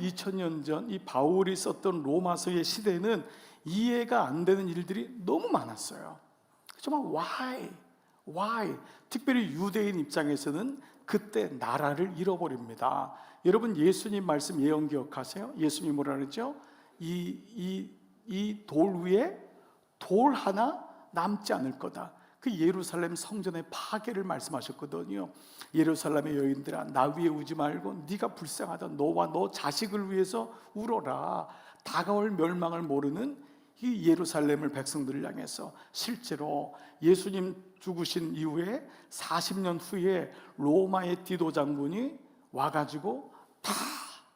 2000년 전 이 바울이 썼던 로마서의 시대에는 이해가 안 되는 일들이 너무 많았어요. 정말 why? 특별히 유대인 입장에서는 그때 나라를 잃어버립니다. 여러분 예수님 말씀 예언 기억하세요? 예수님이 뭐라 그랬죠? 이 돌 위에 돌 하나 남지 않을 거다. 그 예루살렘 성전의 파괴를 말씀하셨거든요. 예루살렘의 여인들아, 나 위에 우지 말고 네가 불쌍하다. 너와 너 자식을 위해서 울어라. 다가올 멸망을 모르는 이 예루살렘을 백성들을 향해서 실제로 예수님 죽으신 이후에 40년 후에 로마의 디도 장군이 와가지고 다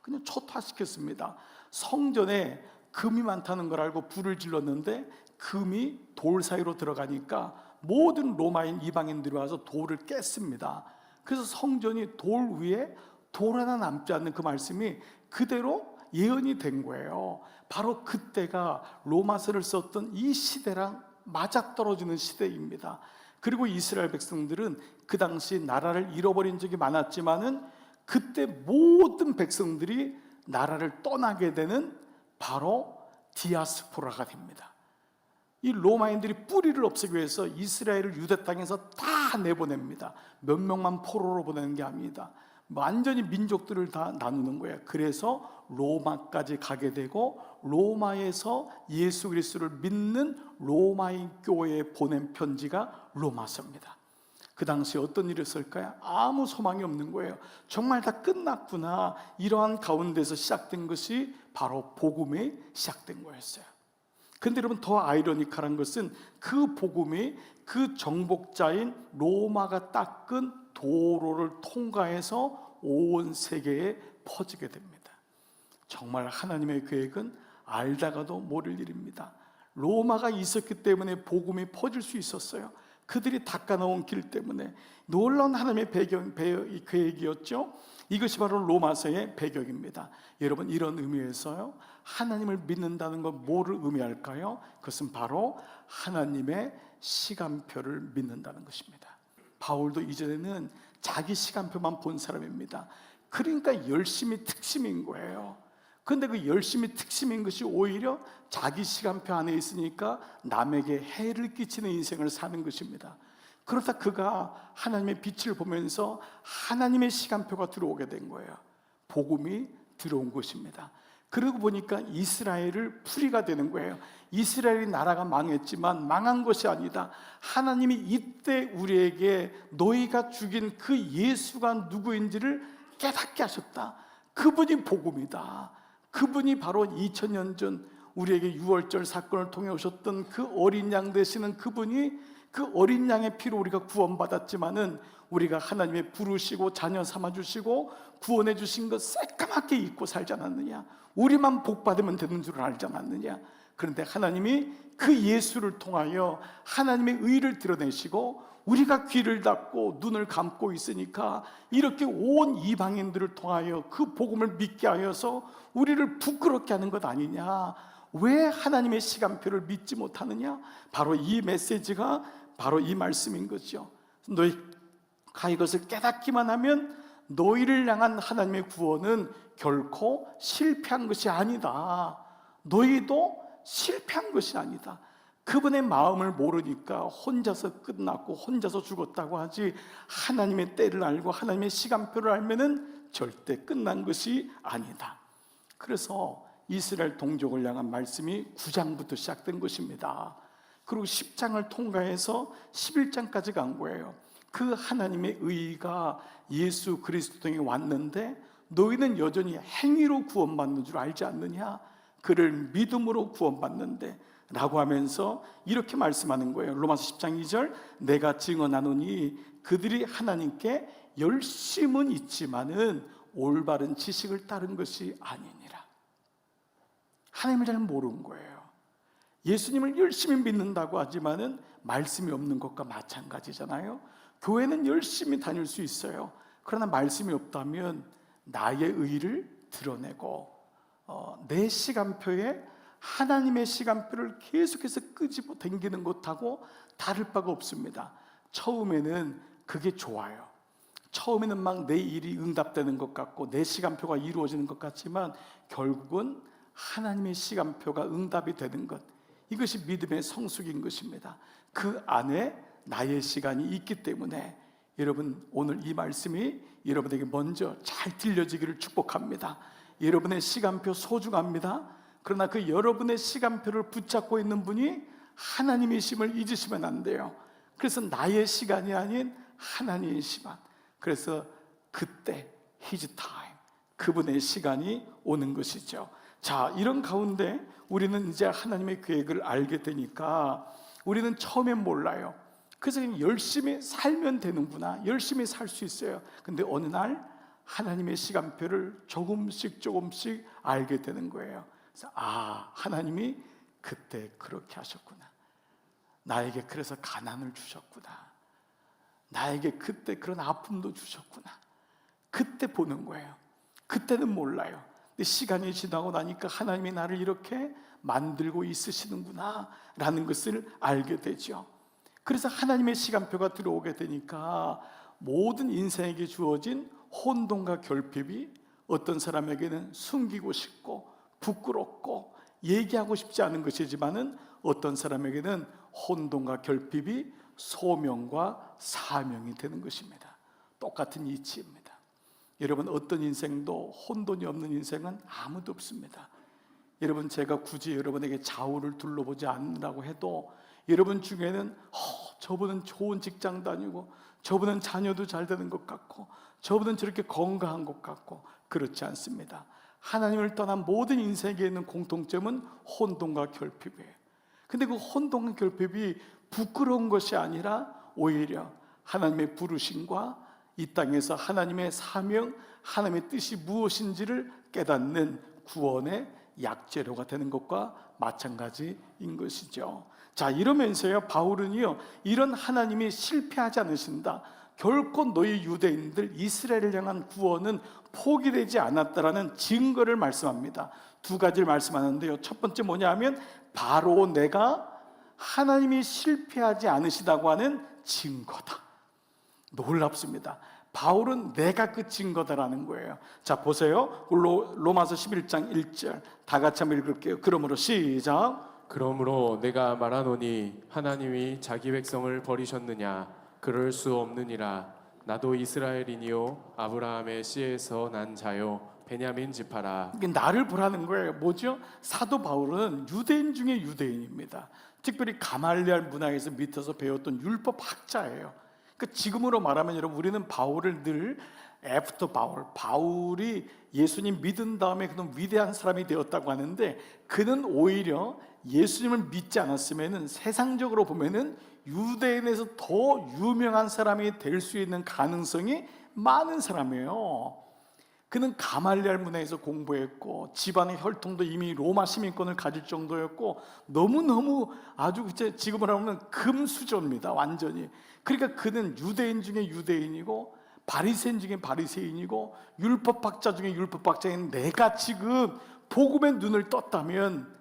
그냥 초토화시켰습니다. 성전에 금이 많다는 걸 알고 불을 질렀는데 금이 돌 사이로 들어가니까 모든 로마인 이방인들이 와서 돌을 깼습니다. 그래서 성전이 돌 위에 돌 하나 남지 않는 그 말씀이 그대로 예언이 된 거예요. 바로 그때가 로마서를 썼던 이 시대랑 맞아떨어지는 시대입니다. 그리고 이스라엘 백성들은 그 당시 나라를 잃어버린 적이 많았지만은 그때 모든 백성들이 나라를 떠나게 되는 바로 디아스포라가 됩니다. 이 로마인들이 뿌리를 없애기 위해서 이스라엘을 유대 땅에서 다 내보냅니다. 몇 명만 포로로 보내는 게 아닙니다. 완전히 민족들을 다 나누는 거예요. 그래서 로마까지 가게 되고 로마에서 예수 그리스도를 믿는 로마인 교회에 보낸 편지가 로마서입니다. 그 당시 어떤 일이 있을까요? 아무 소망이 없는 거예요. 정말 다 끝났구나. 이러한 가운데서 시작된 것이 바로 복음이 시작된 거였어요. 근데 여러분 더 아이러니컬한 것은 그 복음이 그 정복자인 로마가 닦은 도로를 통과해서 온 세계에 퍼지게 됩니다. 정말 하나님의 계획은 알다가도 모를 일입니다. 로마가 있었기 때문에 복음이 퍼질 수 있었어요. 그들이 닦아놓은 길 때문에 놀라운 하나님의 계획이었죠. 이것이 바로 로마서의 배경입니다. 여러분 이런 의미에서요, 하나님을 믿는다는 건 뭐를 의미할까요? 그것은 바로 하나님의 시간표를 믿는다는 것입니다. 바울도 이전에는 자기 시간표만 본 사람입니다. 그러니까 열심히 특심인 거예요. 그런데 그 열심히 특심인 것이 오히려 자기 시간표 안에 있으니까 남에게 해를 끼치는 인생을 사는 것입니다. 그러다 그가 하나님의 빛을 보면서 하나님의 시간표가 들어오게 된 거예요. 복음이 들어온 것입니다. 그러고 보니까 이스라엘을 풀이가 되는 거예요. 이스라엘이 나라가 망했지만 망한 것이 아니다. 하나님이 이때 우리에게 너희가 죽인 그 예수가 누구인지를 깨닫게 하셨다. 그분이 복음이다. 그분이 바로 2000년 전 우리에게 유월절 사건을 통해 오셨던 그 어린 양 되시는 그분이, 그 어린 양의 피로 우리가 구원받았지만은 우리가 하나님의 부르시고 자녀 삼아주시고 구원해 주신 것 새까맣게 잊고 살지 않았느냐? 우리만 복 받으면 되는 줄 알지 않았느냐? 그런데 하나님이 그 예수를 통하여 하나님의 의를 드러내시고 우리가 귀를 닫고 눈을 감고 있으니까 이렇게 온 이방인들을 통하여 그 복음을 믿게 하여서 우리를 부끄럽게 하는 것 아니냐? 왜 하나님의 시간표를 믿지 못하느냐? 바로 이 메시지가 바로 이 말씀인 거죠. 너희가 이것을 깨닫기만 하면 너희를 향한 하나님의 구원은 결코 실패한 것이 아니다. 너희도 실패한 것이 아니다. 그분의 마음을 모르니까 혼자서 끝났고 혼자서 죽었다고 하지, 하나님의 때를 알고 하나님의 시간표를 알면은 절대 끝난 것이 아니다. 그래서 이스라엘 동족을 향한 말씀이 9장부터 시작된 것입니다. 그리고 10장을 통과해서 11장까지 간 거예요. 그 하나님의 의가 예수 그리스도 통해 왔는데 너희는 여전히 행위로 구원받는 줄 알지 않느냐? 그를 믿음으로 구원받는데 라고 하면서 이렇게 말씀하는 거예요. 로마서 10장 2절, 내가 증언하노니 그들이 하나님께 열심은 있지만은 올바른 지식을 따른 것이 아니니라. 하나님을 잘 모르는 거예요. 예수님을 열심히 믿는다고 하지만은 말씀이 없는 것과 마찬가지잖아요. 교회는 열심히 다닐 수 있어요. 그러나 말씀이 없다면 나의 의를 드러내고 내 시간표에 하나님의 시간표를 계속해서 끄집어 당기는 것하고 다를 바가 없습니다. 처음에는 그게 좋아요. 처음에는 막 내 일이 응답되는 것 같고 내 시간표가 이루어지는 것 같지만 결국은 하나님의 시간표가 응답이 되는 것, 이것이 믿음의 성숙인 것입니다. 그 안에 나의 시간이 있기 때문에 여러분, 오늘 이 말씀이 여러분에게 먼저 잘 들려지기를 축복합니다. 여러분의 시간표 소중합니다. 그러나 그 여러분의 시간표를 붙잡고 있는 분이 하나님이심을 잊으시면 안 돼요. 그래서 나의 시간이 아닌 하나님의 시간, 그래서 그때 His time, 그분의 시간이 오는 것이죠. 자, 이런 가운데 우리는 이제 하나님의 계획을 알게 되니까 우리는 처음엔 몰라요. 그래서 그냥 열심히 살면 되는구나, 열심히 살 수 있어요. 근데 어느 날 하나님의 시간표를 조금씩 알게 되는 거예요. 그래서 하나님이 그때 그렇게 하셨구나, 나에게 그래서 가난을 주셨구나, 나에게 그때 그런 아픔도 주셨구나. 그때 보는 거예요. 그때는 몰라요. 근데 시간이 지나고 나니까 하나님이 나를 이렇게 만들고 있으시는구나 라는 것을 알게 되죠. 그래서 하나님의 시간표가 들어오게 되니까 모든 인생에게 주어진 혼돈과 결핍이 어떤 사람에게는 숨기고 싶고 부끄럽고 얘기하고 싶지 않은 것이지만은 어떤 사람에게는 혼돈과 결핍이 소명과 사명이 되는 것입니다. 똑같은 이치입니다. 여러분, 어떤 인생도 혼돈이 없는 인생은 아무도 없습니다. 여러분, 제가 굳이 여러분에게 좌우를 둘러보지 않으라고 해도 여러분 중에는 저분은 좋은 직장 다니고 저분은 자녀도 잘 되는 것 같고 저분은 저렇게 건강한 것 같고, 그렇지 않습니다. 하나님을 떠난 모든 인생에 있는 공통점은 혼돈과 결핍이에요. 근데 그 혼돈과 결핍이 부끄러운 것이 아니라 오히려 하나님의 부르심과 이 땅에서 하나님의 사명, 하나님의 뜻이 무엇인지를 깨닫는 구원의 약재료가 되는 것과 마찬가지인 것이죠. 자, 이러면서요, 바울은요, 이런 하나님이 실패하지 않으신다, 결코 너희 유대인들 이스라엘을 향한 구원은 포기되지 않았다라는 증거를 말씀합니다. 두 가지를 말씀하는데요, 첫 번째 뭐냐 하면 바로 내가 하나님이 실패하지 않으시다고 하는 증거다. 놀랍습니다. 바울은 내가 그 증거다라는 거예요. 자, 보세요. 로마서 11장 1절 다 같이 한번 읽을게요. 그러므로 시작. 그러므로 내가 말하노니 하나님이 자기 백성을 버리셨느냐? 그럴 수 없느니라. 나도 이스라엘이니요 아브라함의 씨에서 난 자요 베냐민 지파라. 이게 나를 보라는 거예요. 뭐죠? 사도 바울은 유대인 중에 유대인입니다. 특별히 가말리알 문화에서 밑에서 배웠던 율법 학자예요. 그러니까 지금으로 말하면 여러분, 우리는 바울을 늘 애프터 바울이 예수님 믿은 다음에 그는 위대한 사람이 되었다고 하는데, 그는 오히려 예수님을 믿지 않았으면은 세상적으로 보면은 유대인에서 더 유명한 사람이 될 수 있는 가능성이 많은 사람이에요. 그는 가말리알 문화에서 공부했고 집안의 혈통도 이미 로마 시민권을 가질 정도였고 너무너무 아주 지금으로 하면 금수저입니다, 완전히. 그러니까 그는 유대인 중에 유대인이고 바리새인 중에 바리새인이고 율법학자 중에 율법학자인 내가 지금 복음의 눈을 떴다면,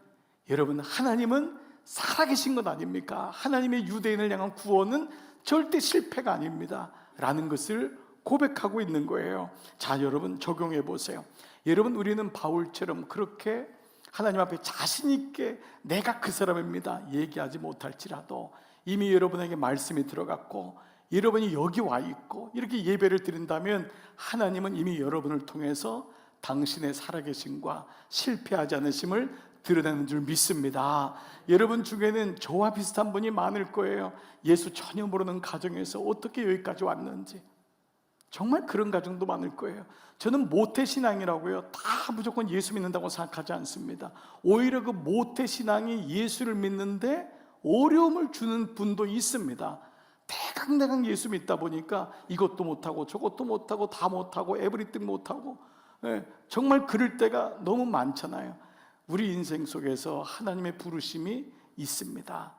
여러분, 하나님은 살아계신 것 아닙니까? 하나님의 유대인을 향한 구원은 절대 실패가 아닙니다 라는 것을 고백하고 있는 거예요. 자, 여러분, 적용해 보세요. 여러분, 우리는 바울처럼 그렇게 하나님 앞에 자신 있게 내가 그 사람입니다 얘기하지 못할지라도 이미 여러분에게 말씀이 들어갔고 여러분이 여기 와 있고 이렇게 예배를 드린다면 하나님은 이미 여러분을 통해서 당신의 살아계심과 실패하지 않으심을 드러내는 줄 믿습니다. 여러분 중에는 저와 비슷한 분이 많을 거예요. 예수 전혀 모르는 가정에서 어떻게 여기까지 왔는지. 정말 그런 가정도 많을 거예요. 저는 모태신앙이라고요, 다 무조건 예수 믿는다고 생각하지 않습니다. 오히려 그 모태신앙이 예수를 믿는데 어려움을 주는 분도 있습니다. 대강대강 예수 믿다 보니까 이것도 못하고 저것도 못하고 다 못하고 에브리띵 못하고, 정말 그럴 때가 너무 많잖아요. 우리 인생 속에서 하나님의 부르심이 있습니다.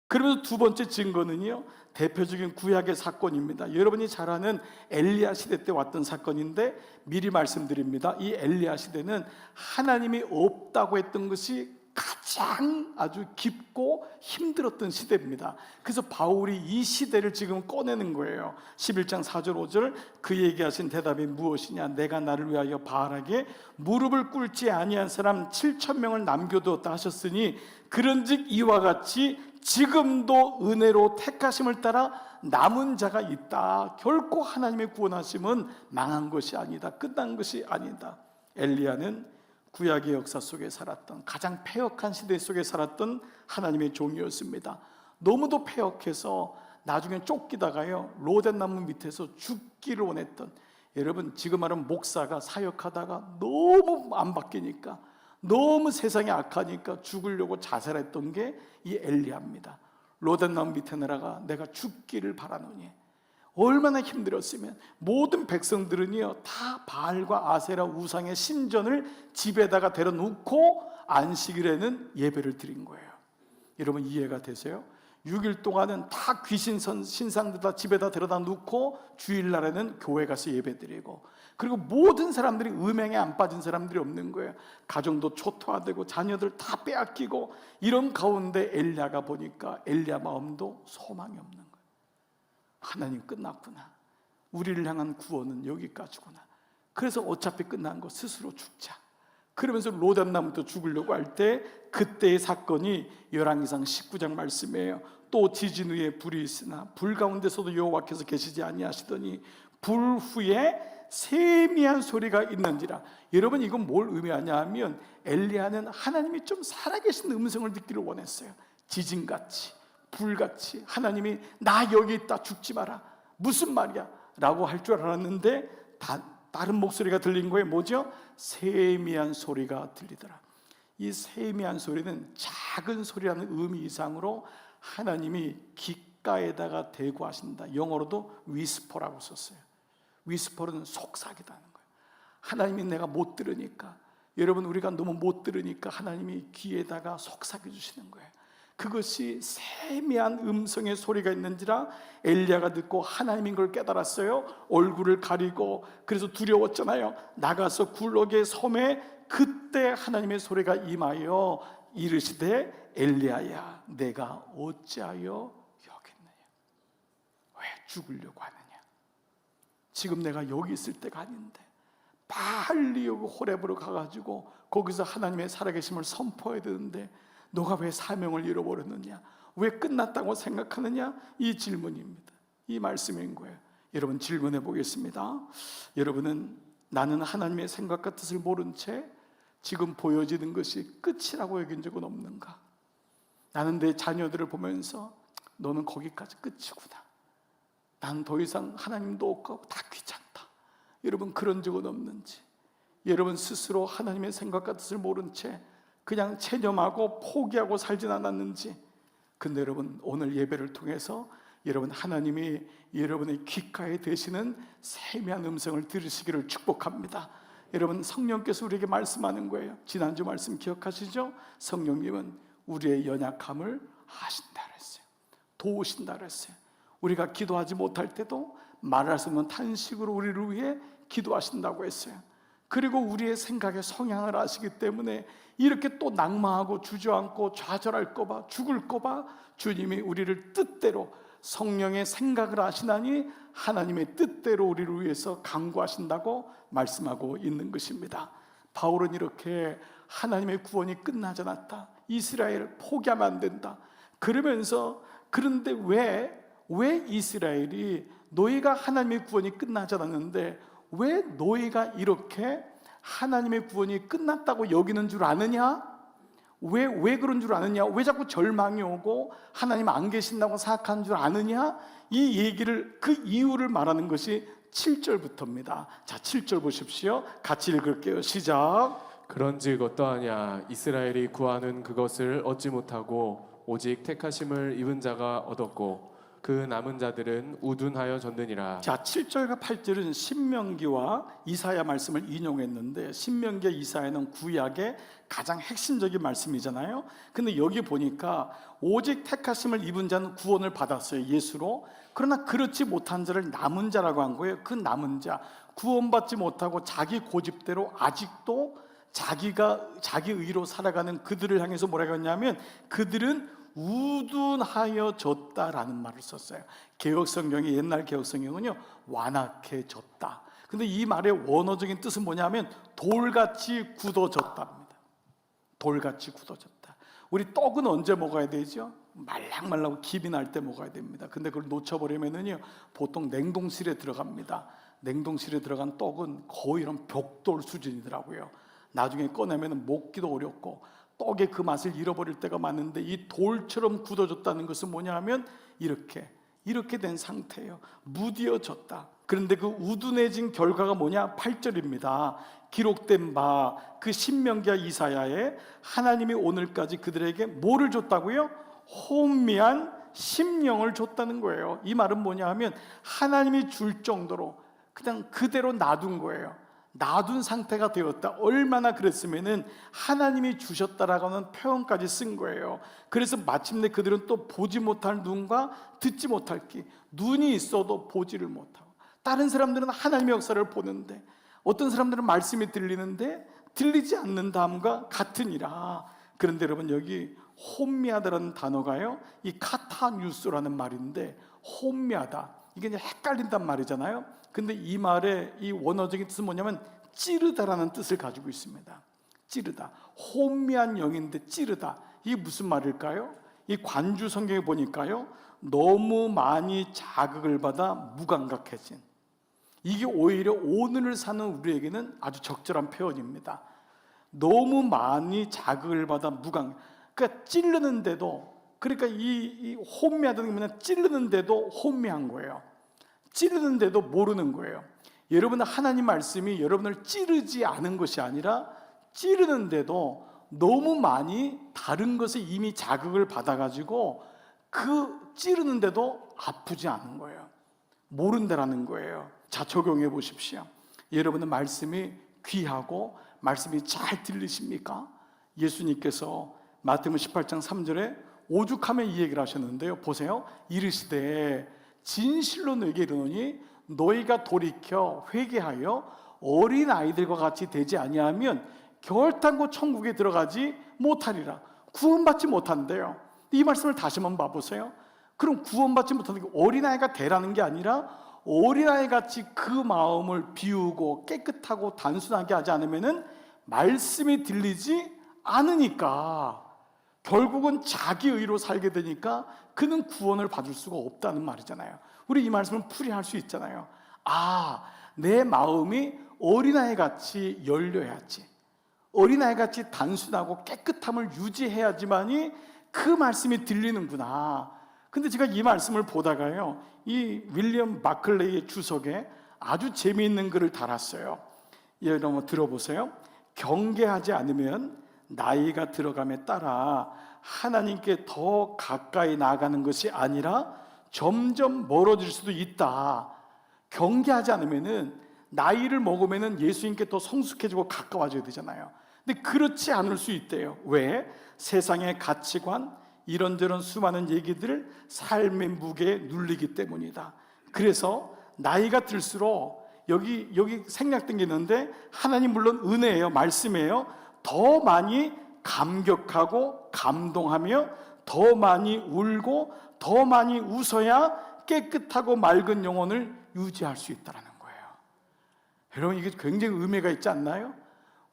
그러면서 두 번째 증거는요, 대표적인 구약의 사건입니다. 여러분이 잘 아는 엘리야 시대 때 왔던 사건인데 미리 말씀드립니다. 이 엘리야 시대는 하나님이 없다고 했던 것이 가장 아주 깊고 힘들었던 시대입니다. 그래서 바울이 이 시대를 지금 꺼내는 거예요. 11장 4절 5절 그 얘기하신 대답이 무엇이냐? 내가 나를 위하여 바알에게 무릎을 꿇지 아니한 사람 7,000명을 남겨두었다 하셨으니 그런즉 이와 같이 지금도 은혜로 택하심을 따라 남은 자가 있다. 결코 하나님의 구원하심은 망한 것이 아니다. 끝난 것이 아니다. 엘리야는 구약의 역사 속에 살았던 가장 패역한 시대 속에 살았던 하나님의 종이었습니다. 너무도 패역해서 나중에 쫓기다가요 로덴나무 밑에서 죽기를 원했던, 여러분 지금 말하면 목사가 사역하다가 너무 안 바뀌니까, 너무 세상이 악하니까 죽으려고 자살했던 게 이 엘리야입니다. 로덴나무 밑에 내려가 내가 죽기를 바라노니. 얼마나 힘들었으면 모든 백성들은요 다 바알과 아세라 우상의 신전을 집에다가 데려놓고 안식일에는 예배를 드린 거예요. 여러분 이해가 되세요? 6일 동안은 다 귀신 신상들 다 집에다 데려다 놓고 주일날에는 교회 가서 예배 드리고, 그리고 모든 사람들이 음행에 안 빠진 사람들이 없는 거예요. 가정도 초토화되고 자녀들 다 빼앗기고, 이런 가운데 엘리야가 보니까 엘리야 마음도 소망이 없는 거예요. 하나님 끝났구나. 우리를 향한 구원은 여기까지구나. 그래서 어차피 끝난 거 스스로 죽자. 그러면서 로뎀나무도 죽으려고 할 때 그때의 사건이 열왕기상 19장 말씀이에요. 또 지진 후에 불이 있으나 불 가운데서도 여호와께서 계시지 아니하시더니 불 후에 세미한 소리가 있는지라. 여러분 이건 뭘 의미하냐 하면 엘리야는 하나님이 좀 살아계신 음성을 듣기를 원했어요. 지진같이 불같이 하나님이 나 여기 있다 죽지 마라 무슨 말이야 라고 할 줄 알았는데 다른 목소리가 들린 거예요. 뭐죠? 세미한 소리가 들리더라. 이 세미한 소리는 작은 소리라는 의미 이상으로 하나님이 귓가에다가 대고 하신다. 영어로도 위스퍼라고 썼어요. 위스퍼는 속삭이다는 거예요. 하나님이 내가 못 들으니까, 여러분 우리가 너무 못 들으니까 하나님이 귀에다가 속삭여 주시는 거예요. 그것이 세미한 음성의 소리가 있는지라 엘리야가 듣고 하나님인 걸 깨달았어요. 얼굴을 가리고, 그래서 두려웠잖아요. 나가서 굴럭의 섬에 그때 하나님의 소리가 임하여 이르시되 엘리야야 내가 어찌하여 여기 있느냐? 왜 죽으려고 하느냐? 지금 내가 여기 있을 때가 아닌데 빨리 여기 호렙으로 가가지고 거기서 하나님의 살아계심을 선포해야 되는데 너가 왜 사명을 잃어버렸느냐? 왜 끝났다고 생각하느냐? 이 질문입니다. 이 말씀인 거예요. 여러분 질문해 보겠습니다. 여러분은 나는 하나님의 생각과 뜻을 모른 채 지금 보여지는 것이 끝이라고 여긴 적은 없는가? 나는 내 자녀들을 보면서 너는 거기까지 끝이구나, 난 더 이상 하나님도 없고 다 귀찮다, 여러분 그런 적은 없는지? 여러분 스스로 하나님의 생각과 뜻을 모른 채 그냥 체념하고 포기하고 살진 않았는지? 근데 여러분 오늘 예배를 통해서 여러분 하나님이 여러분의 귓가에 대시는 세미한 음성을 들으시기를 축복합니다. 여러분 성령께서 우리에게 말씀하는 거예요. 지난주 말씀 기억하시죠? 성령님은 우리의 연약함을 아신다 그랬어요. 도우신다 그랬어요. 우리가 기도하지 못할 때도 말할 수 없는 탄식으로 우리를 위해 기도하신다고 했어요. 그리고 우리의 생각의 성향을 아시기 때문에 이렇게 또 낙마하고 주저앉고 좌절할까 봐, 죽을까 봐 주님이 우리를 뜻대로 성령의 생각을 아시나니 하나님의 뜻대로 우리를 위해서 강구하신다고 말씀하고 있는 것입니다. 바울은 이렇게 하나님의 구원이 끝나지 않았다, 이스라엘을 포기하면 안 된다 그러면서, 그런데 왜 이스라엘이 너희가 하나님의 구원이 끝나지 않았는데 왜 너희가 이렇게 하나님의 구원이 끝났다고 여기는 줄 아느냐? 왜 그런 줄 아느냐? 왜 자꾸 절망이 오고 하나님 안 계신다고 생각하는 줄 아느냐? 이 얘기를, 그 이유를 말하는 것이 7절부터입니다. 자, 7절 보십시오. 같이 읽을게요. 시작. 그런즉 어떠하냐? 이스라엘이 구하는 그것을 얻지 못하고 오직 택하심을 입은 자가 얻었고 그 남은 자들은 우둔하여 졌느니라. 자, 7절과 8절은 신명기와 이사야 말씀을 인용했는데, 신명기와 이사야는 구약의 가장 핵심적인 말씀이잖아요. 근데 여기 보니까 오직 택하심을 입은 자는 구원을 받았어요, 예수로. 그러나 그렇지 못한 자를 남은 자라고 한 거예요. 그 남은 자, 구원받지 못하고 자기 고집대로 아직도 자기 의로 살아가는 그들을 향해서 뭐라고 했냐면 그들은 우둔하여졌다라는 말을 썼어요. 개혁성경이, 옛날 개혁성경은요 완악해졌다. 근데 이 말의 원어적인 뜻은 뭐냐면 돌같이 굳어졌답니다. 돌같이 굳어졌다. 우리 떡은 언제 먹어야 되죠? 말랑말랑하고 김이 날 때 먹어야 됩니다. 근데 그걸 놓쳐버리면은요 보통 냉동실에 들어갑니다. 냉동실에 들어간 떡은 거의 이런 벽돌 수준이더라고요. 나중에 꺼내면 먹기도 어렵고 떡의 그 맛을 잃어버릴 때가 많은데, 이 돌처럼 굳어졌다는 것은 뭐냐 하면 이렇게 된 상태예요. 무뎌졌다. 그런데 그 우둔해진 결과가 뭐냐? 8절입니다. 기록된 바 그 신명기와 이사야에 하나님이 오늘까지 그들에게 뭐를 줬다고요? 혼미한 심령을 줬다는 거예요. 이 말은 뭐냐 하면 하나님이 줄 정도로 그냥 그대로 놔둔 거예요. 놔둔 상태가 되었다. 얼마나 그랬으면은 하나님이 주셨다라고 하는 표현까지 쓴 거예요. 그래서 마침내 그들은 또 보지 못할 눈과 듣지 못할 귀, 눈이 있어도 보지를 못하고, 다른 사람들은 하나님의 역사를 보는데 어떤 사람들은 말씀이 들리는데 들리지 않는다함과 같으니라. 그런데 여러분, 여기 혼미하다라는 단어가요, 이 카타뉴스라는 말인데, 혼미하다, 이게 이제 헷갈린단 말이잖아요. 근데 이 말의 이 원어적인 뜻은 뭐냐면 찌르다라는 뜻을 가지고 있습니다. 찌르다, 혼미한 영인데 찌르다, 이게 무슨 말일까요? 이 관주 성경에 보니까요, 너무 많이 자극을 받아 무감각해진, 이게 오히려 오늘을 사는 우리에게는 아주 적절한 표현입니다. 너무 많이 자극을 받아 그러니까 찌르는데도, 그러니까 이 혼미하다는 게 뭐냐, 찌르는데도 혼미한 거예요. 찌르는데도 모르는 거예요. 여러분, 하나님 말씀이 여러분을 찌르지 않은 것이 아니라 찌르는데도 너무 많이 다른 것에 이미 자극을 받아가지고 그 찌르는데도 아프지 않은 거예요. 모른다라는 거예요. 자, 적용해 보십시오. 여러분은 말씀이 귀하고 말씀이 잘 들리십니까? 예수님께서 마태복음 18장 3절에 오죽하면 이 얘기를 하셨는데요, 보세요. 이르시되 진실로 너에게 이르노니 너희가 돌이켜 회개하여 어린 아이들과 같이 되지 아니하면 결단코 천국에 들어가지 못하리라. 구원받지 못한대요. 이 말씀을 다시 한번 봐보세요. 그럼 구원받지 못하는 게 어린아이가 되라는 게 아니라 어린아이같이 그 마음을 비우고 깨끗하고 단순하게 하지 않으면 말씀이 들리지 않으니까 결국은 자기 의로 살게 되니까 그는 구원을 받을 수가 없다는 말이잖아요. 우리 이 말씀을 풀이할 수 있잖아요. 아, 내 마음이 어린아이같이 열려야지, 어린아이같이 단순하고 깨끗함을 유지해야지만이 그 말씀이 들리는구나. 근데 제가 이 말씀을 보다가요, 이 윌리엄 마클레이의 주석에 아주 재미있는 글을 달았어요. 여러분 들어보세요. 경계하지 않으면 나이가 들어감에 따라 하나님께 더 가까이 나아가는 것이 아니라 점점 멀어질 수도 있다. 경계하지 않으면은 나이를 먹으면은 예수님께 더 성숙해지고 가까워져야 되잖아요. 근데 그렇지 않을 수 있대요. 왜? 세상의 가치관, 이런저런 수많은 얘기들을 삶의 무게에 눌리기 때문이다. 그래서 나이가 들수록 여기 생략된 게 있는데, 하나님 물론 은혜예요, 말씀이에요. 더 많이 감격하고 감동하며 더 많이 울고 더 많이 웃어야 깨끗하고 맑은 영혼을 유지할 수 있다는 거예요. 여러분, 이게 굉장히 의미가 있지 않나요?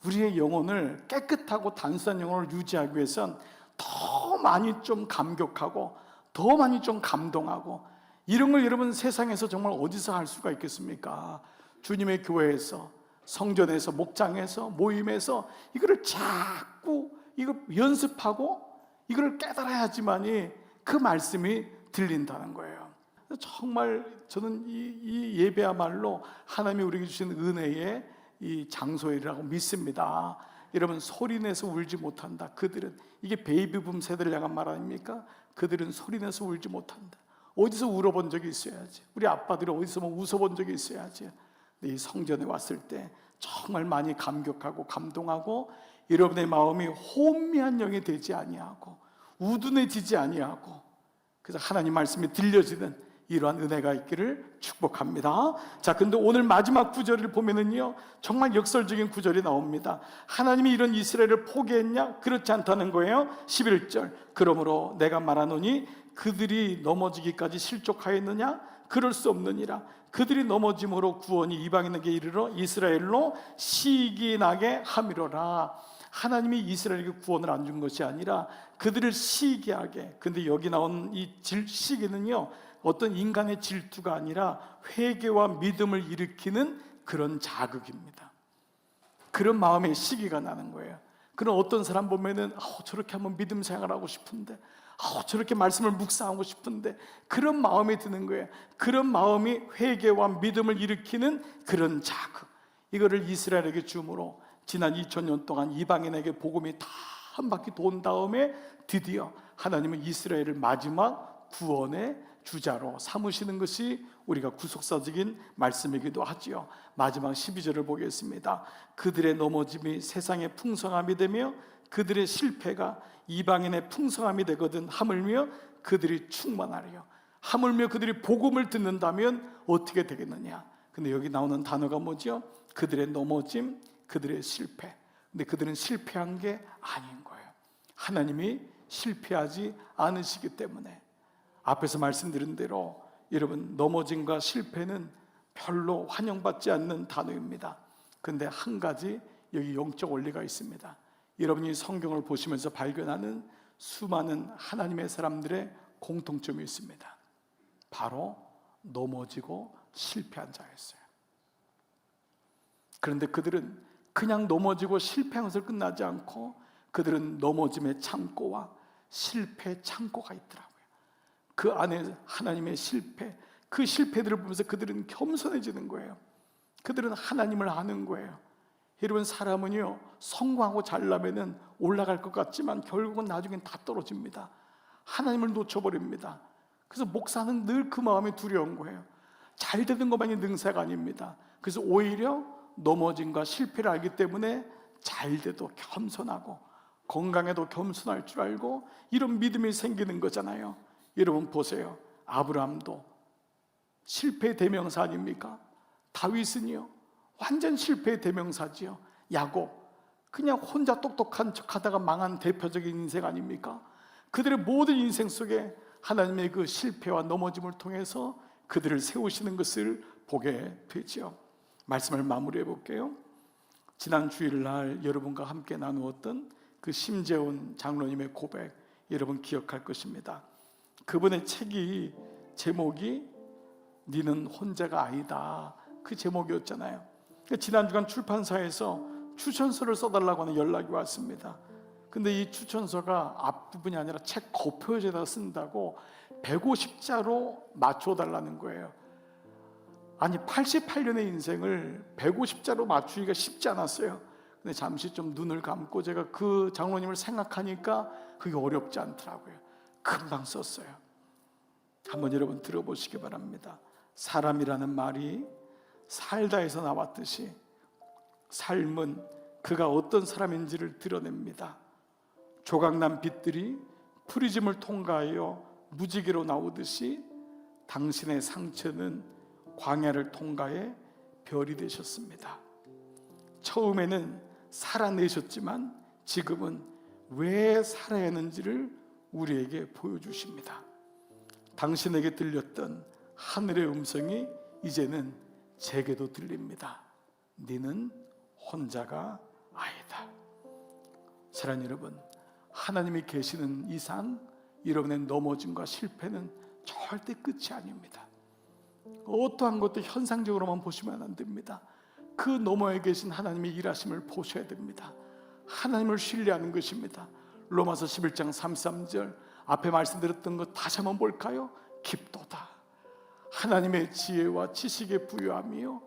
우리의 영혼을, 깨끗하고 단순한 영혼을 유지하기 위해선 더 많이 좀 감격하고 더 많이 좀 감동하고, 이런 걸 여러분 세상에서 정말 어디서 할 수가 있겠습니까? 주님의 교회에서, 성전에서, 목장에서, 모임에서 이거를 자꾸 이거 연습하고 이걸 깨달아야지만이 그 말씀이 들린다는 거예요. 정말 저는 이 예배야말로 하나님이 우리에게 주신 은혜의 이 장소이라고 믿습니다. 여러분, 소리내서 울지 못한다. 그들은, 이게 베이비붐 세대를 향한 말 아닙니까? 그들은 소리내서 울지 못한다. 어디서 울어본 적이 있어야지. 우리 아빠들이 어디서 웃어본 적이 있어야지. 근데 이 성전에 왔을 때 정말 많이 감격하고 감동하고, 여러분의 마음이 혼미한 영이 되지 아니하고 우둔해지지 아니하고, 그래서 하나님 말씀이 들려지는 이러한 은혜가 있기를 축복합니다. 자, 근데 오늘 마지막 구절을 보면은요, 정말 역설적인 구절이 나옵니다. 하나님이 이런 이스라엘을 포기했냐? 그렇지 않다는 거예요. 11절, 그러므로 내가 말하노니 그들이 넘어지기까지 실족하였느냐? 그럴 수 없느니라. 그들이 넘어짐으로 구원이 이방인에게 이르러 이스라엘로 시기나게 함이로라. 하나님이 이스라엘에게 구원을 안 준 것이 아니라 그들을 시기하게. 근데 여기 나온 이 시기는요, 어떤 인간의 질투가 아니라 회개와 믿음을 일으키는 그런 자극입니다. 그런 마음의 시기가 나는 거예요. 그런 어떤 사람 보면은 저렇게 한번 믿음 생활하고 싶은데, 저렇게 말씀을 묵상하고 싶은데, 그런 마음이 드는 거예요. 그런 마음이 회개와 믿음을 일으키는 그런 자극, 이거를 이스라엘에게 주므로 지난 2000년 동안 이방인에게 복음이 다 한 바퀴 돈 다음에 드디어 하나님은 이스라엘을 마지막 구원의 주자로 삼으시는 것이 우리가 구속사적인 말씀이기도 하지요. 마지막 12절을 보겠습니다. 그들의 넘어짐이 세상의 풍성함이 되며 그들의 실패가 이방인의 풍성함이 되거든 하물며 그들이 충만하리요. 하물며 그들이 복음을 듣는다면 어떻게 되겠느냐? 근데 여기 나오는 단어가 뭐죠? 그들의 넘어짐, 그들의 실패. 근데 그들은 실패한 게 아닌 거예요. 하나님이 실패하지 않으시기 때문에. 앞에서 말씀드린 대로 여러분, 넘어짐과 실패는 별로 환영받지 않는 단어입니다. 그런데 한 가지 여기 영적 원리가 있습니다. 여러분이 성경을 보시면서 발견하는 수많은 하나님의 사람들의 공통점이 있습니다. 바로 넘어지고 실패한 자였어요. 그런데 그들은 그냥 넘어지고 실패한 것을 끝나지 않고 그들은 넘어짐의 창고와 실패의 창고가 있더라고요. 그 안에 하나님의 실패, 그 실패들을 보면서 그들은 겸손해지는 거예요. 그들은 하나님을 아는 거예요. 여러분, 사람은요, 성공하고 잘나면은 올라갈 것 같지만 결국은 나중엔 다 떨어집니다. 하나님을 놓쳐버립니다. 그래서 목사는 늘 그 마음이 두려운 거예요. 잘 되는 것만이 능사가 아닙니다. 그래서 오히려 넘어짐과 실패를 알기 때문에 잘 돼도 겸손하고 건강해도 겸손할 줄 알고 이런 믿음이 생기는 거잖아요. 여러분 보세요. 아브라함도 실패의 대명사 아닙니까? 다윗은요, 완전 실패의 대명사지요. 야곱, 그냥 혼자 똑똑한 척하다가 망한 대표적인 인생 아닙니까? 그들의 모든 인생 속에 하나님의 그 실패와 넘어짐을 통해서 그들을 세우시는 것을 보게 되죠. 말씀을 마무리해 볼게요. 지난 주일날 여러분과 함께 나누었던 그 심재훈 장로님의 고백, 여러분 기억할 것입니다. 그분의 책이 제목이 니는 혼자가 아니다, 그 제목이었잖아요. 지난 주간 출판사에서 추천서를 써달라고 하는 연락이 왔습니다. 근데 이 추천서가 앞부분이 아니라 책 겉표지에다 쓴다고 150자로 맞춰달라는 거예요. 아니, 88년의 인생을 150자로 맞추기가 쉽지 않았어요. 근데 잠시 좀 눈을 감고 제가 그 장로님을 생각하니까 그게 어렵지 않더라고요. 금방 썼어요. 한번 여러분 들어보시기 바랍니다. 사람이라는 말이 살다 해서 나왔듯이 삶은 그가 어떤 사람인지를 드러냅니다. 조각난 빛들이 프리즘을 통과하여 무지개로 나오듯이 당신의 상처는 광야를 통과해 별이 되셨습니다. 처음에는 살아내셨지만 지금은 왜 살아야 하는지를 우리에게 보여주십니다. 당신에게 들렸던 하늘의 음성이 이제는 제게도 들립니다. 너는 혼자가 아니다. 사랑하는 여러분, 하나님이 계시는 이상 여러분의 넘어짐과 실패는 절대 끝이 아닙니다. 어떠한 것도 현상적으로만 보시면 안 됩니다. 그 너머에 계신 하나님의 일하심을 보셔야 됩니다. 하나님을 신뢰하는 것입니다. 로마서 11장 33절 앞에 말씀드렸던 것 다시 한번 볼까요? 깊도다. 하나님의 지혜와 지식에 부유함이요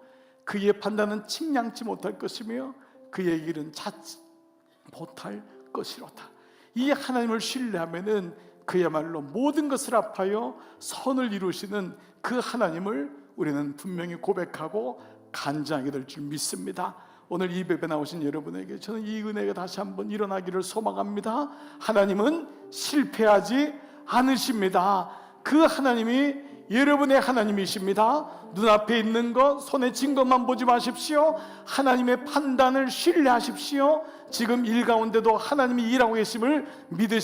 그의 판단은 측량치 못할 것이며 그의 일은 찾지 못할 것이로다. 이 하나님을 신뢰하면은 그야말로 모든 것을 합하여 선을 이루시는 그 하나님을 우리는 분명히 고백하고 간증하게 될 줄 믿습니다. 오늘 이 예배에 나오신 여러분에게 저는 이 은혜가 다시 한번 일어나기를 소망합니다. 하나님은 실패하지 않으십니다. 그 하나님이 여러분의 하나님이십니다. 눈앞에 있는 것, 손에 쥔 것만 보지 마십시오. 하나님의 판단을 신뢰하십시오. 지금 일 가운데도 하나님이 일하고 계심을 믿으십시오.